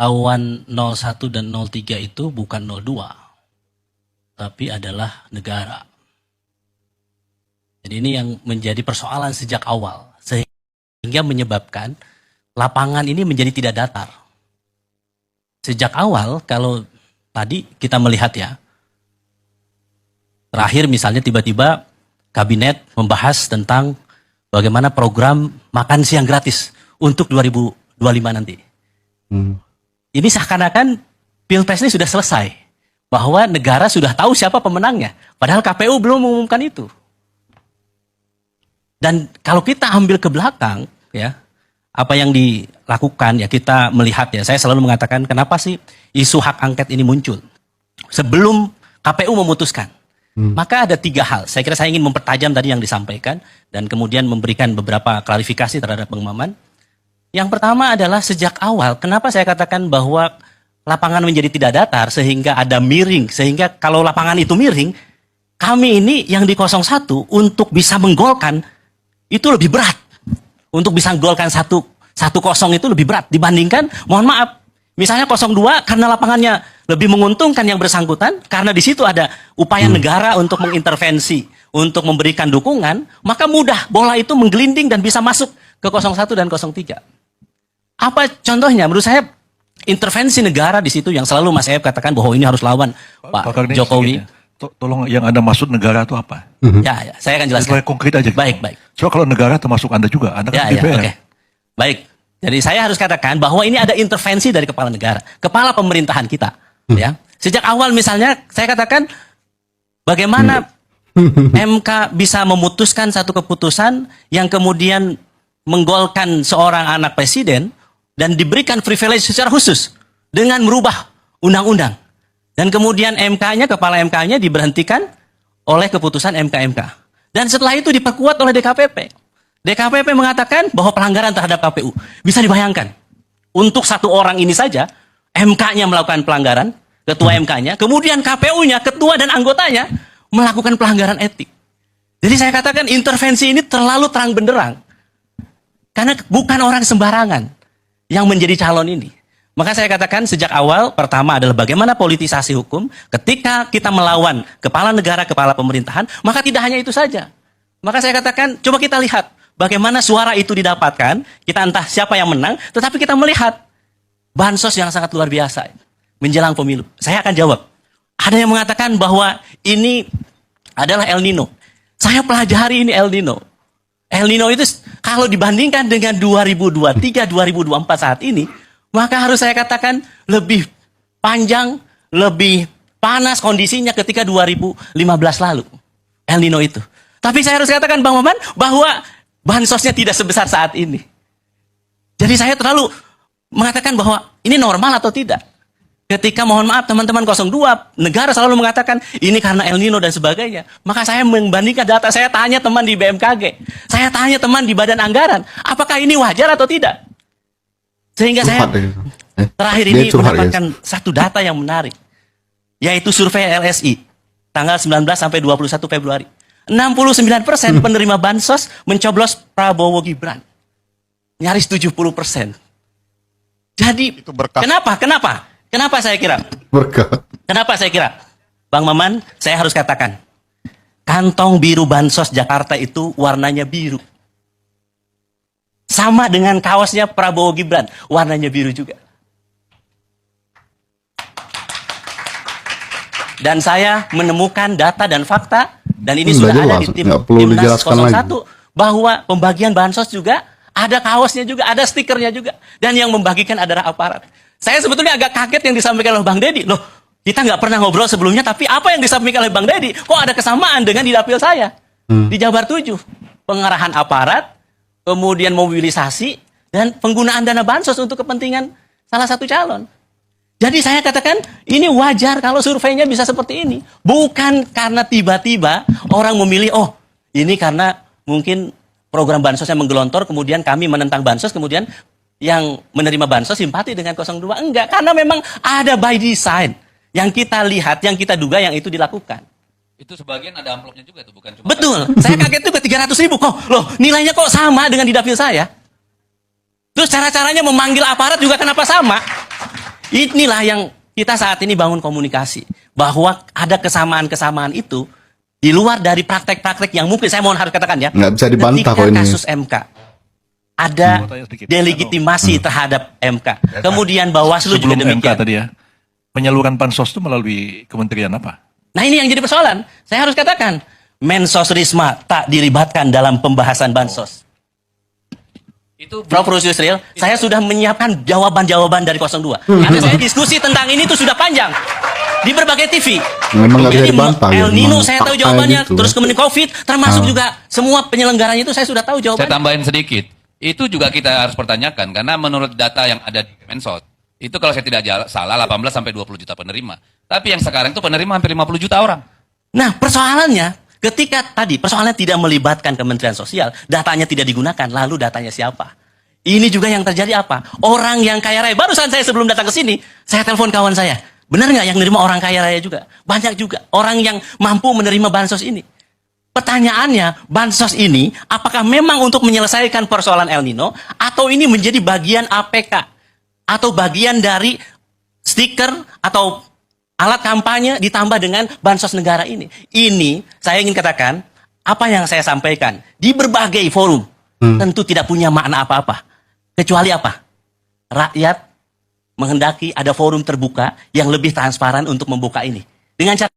lawan 01 dan 03 itu bukan 02, tapi adalah negara. Jadi ini yang menjadi persoalan sejak awal, sehingga menyebabkan lapangan ini menjadi tidak datar. Sejak awal, kalau tadi kita melihat ya, terakhir misalnya tiba-tiba kabinet membahas tentang bagaimana program makan siang gratis untuk 2025 nanti. Ini seakan-akan Pilpres ini sudah selesai, bahwa negara sudah tahu siapa pemenangnya, padahal KPU belum mengumumkan itu. Dan kalau kita ambil ke belakang, ya, apa yang dilakukan, ya kita melihat ya, saya selalu mengatakan kenapa sih isu hak angket ini muncul sebelum KPU memutuskan. Maka ada 3 hal. Saya kira saya ingin mempertajam tadi yang disampaikan dan kemudian memberikan beberapa klarifikasi terhadap Bang Maman. Yang pertama adalah sejak awal, kenapa saya katakan bahwa lapangan menjadi tidak datar sehingga ada miring, sehingga kalau lapangan itu miring, kami ini yang di 01 untuk bisa menggolkan itu lebih berat. Untuk bisa menggolkan 1-0 itu lebih berat dibandingkan, mohon maaf, misalnya 02 karena lapangannya lebih menguntungkan yang bersangkutan, karena di situ ada upaya negara untuk mengintervensi, untuk memberikan dukungan, maka mudah bola itu menggelinding dan bisa masuk ke 01 dan 03. Apa contohnya? Menurut saya intervensi negara di situ yang selalu Mas Ep katakan bahwa ini harus lawan Pak Jokowi. Tolong yang Anda maksud negara itu apa? Ya, saya akan jelaskan. Supaya konkret aja. Baik. Coba kalau negara termasuk Anda juga, Anda kan DPR. Oke. Baik. Jadi saya harus katakan bahwa ini ada intervensi dari kepala negara, kepala pemerintahan kita. Ya. Sejak awal misalnya saya katakan bagaimana MK bisa memutuskan satu keputusan yang kemudian menggolkan seorang anak presiden dan diberikan privilege secara khusus dengan merubah undang-undang. Dan kemudian MK-nya, kepala MK-nya diberhentikan oleh keputusan MK-MK. Dan setelah itu diperkuat oleh DKPP. DKPP mengatakan bahwa pelanggaran terhadap KPU. Bisa dibayangkan, untuk satu orang ini saja, MK-nya melakukan pelanggaran, ketua MK-nya, kemudian KPU-nya, ketua dan anggotanya, melakukan pelanggaran etik. Jadi saya katakan intervensi ini terlalu terang benderang. Karena bukan orang sembarangan yang menjadi calon ini. Maka saya katakan sejak awal, pertama adalah bagaimana politisasi hukum, ketika kita melawan kepala negara, kepala pemerintahan, maka tidak hanya itu saja. Maka saya katakan, coba kita lihat bagaimana suara itu didapatkan, kita entah siapa yang menang, tetapi kita melihat bansos yang sangat luar biasa menjelang pemilu. Saya akan jawab. Ada yang mengatakan bahwa ini adalah El Nino. Saya pelajari ini El Nino. El Nino itu kalau dibandingkan dengan 2023, 2024 saat ini, maka harus saya katakan lebih panjang, lebih panas kondisinya ketika 2015 lalu. El Nino itu. Tapi saya harus katakan Bang Maman bahwa bansosnya tidak sebesar saat ini. Jadi saya terlalu mengatakan bahwa ini normal atau tidak. Ketika mohon maaf teman-teman 02, negara selalu mengatakan ini karena El Nino dan sebagainya. Maka saya membandingkan data, saya tanya teman di BMKG. Saya tanya teman di Badan Anggaran, apakah ini wajar atau tidak? Sehingga saya terakhir ini mendapatkan satu data yang menarik. Yaitu survei LSI. Tanggal 19 sampai 21 Februari. 69% penerima bansos mencoblos Prabowo Gibran. Nyaris 70%. Jadi, Kenapa saya kira? Kenapa saya kira? Bang Maman, saya harus katakan. Kantong biru bansos Jakarta itu warnanya biru. Sama dengan kaosnya Prabowo Gibran, warnanya biru juga. Dan saya menemukan data dan fakta, dan ini sudah ada di Timnas 01, bahwa pembagian bansos juga, ada kaosnya juga, ada stikernya juga. Dan yang membagikan adalah aparat. Saya sebetulnya agak kaget yang disampaikan oleh Bang Deddy. Loh, kita nggak pernah ngobrol sebelumnya, tapi apa yang disampaikan oleh Bang Deddy, kok ada kesamaan dengan di dapil saya? Di Jabar 7. Pengarahan aparat, kemudian mobilisasi, dan penggunaan dana bansos untuk kepentingan salah satu calon. Jadi saya katakan, ini wajar kalau surveinya bisa seperti ini. Bukan karena tiba-tiba orang memilih, oh ini karena mungkin program bansos yang menggelontor, kemudian kami menentang bansos, kemudian yang menerima bansos simpati dengan 02. Enggak, karena memang ada by design. Yang kita lihat, yang kita duga, yang itu dilakukan. Itu sebagian ada amplopnya juga tuh, bukan cuma... Betul, saya kaget juga 300.000 kok. Loh, nilainya kok sama dengan di dapil saya? Terus cara-caranya memanggil aparat juga kenapa sama? Inilah yang kita saat ini bangun komunikasi. Bahwa ada kesamaan-kesamaan itu di luar dari praktek-praktek yang mungkin, saya mohon harus katakan ya. Nggak bisa dibantah ketika kok ini. kasus MK, ada Mau tanya sedikit. delegitimasi terhadap MK. Kemudian Bawaslu juga Sebelum MK demikian. tadi ya, penyaluran bansos itu melalui kementerian apa? Nah ini yang jadi persoalan. Saya harus katakan, Mensos Risma tak dilibatkan dalam pembahasan bansos. Itu Prof. Yusril, saya sudah menyiapkan jawaban-jawaban dari 02. Karena saya diskusi tentang ini itu sudah panjang. Di berbagai TV. Memang nggak bisa Jadi dibantah, ya. El Nino Memang saya tahu fakta jawabannya. gitu. Terus kemudian COVID, termasuk juga semua penyelenggaranya itu saya sudah tahu saya jawabannya. tambahin sedikit. Itu juga kita harus pertanyakan karena menurut data yang ada di Mensos, itu kalau saya tidak salah 18 sampai 20 juta penerima. Tapi yang sekarang itu penerima hampir 50 juta orang. Nah persoalannya, ketika tadi persoalannya tidak melibatkan Kementerian Sosial, datanya tidak digunakan, lalu datanya siapa? Ini juga yang terjadi apa? Orang yang kaya raya, barusan saya sebelum datang ke sini, saya telepon kawan saya. Benar nggak yang menerima orang kaya raya juga? Banyak juga orang yang mampu menerima bansos ini. Pertanyaannya, bansos ini apakah memang untuk menyelesaikan persoalan El Nino atau ini menjadi bagian APK atau bagian dari stiker atau alat kampanye ditambah dengan bansos negara ini? Ini saya ingin katakan apa yang saya sampaikan di berbagai forum tentu tidak punya makna apa-apa kecuali apa? Rakyat menghendaki ada forum terbuka yang lebih transparan untuk membuka ini dengan cara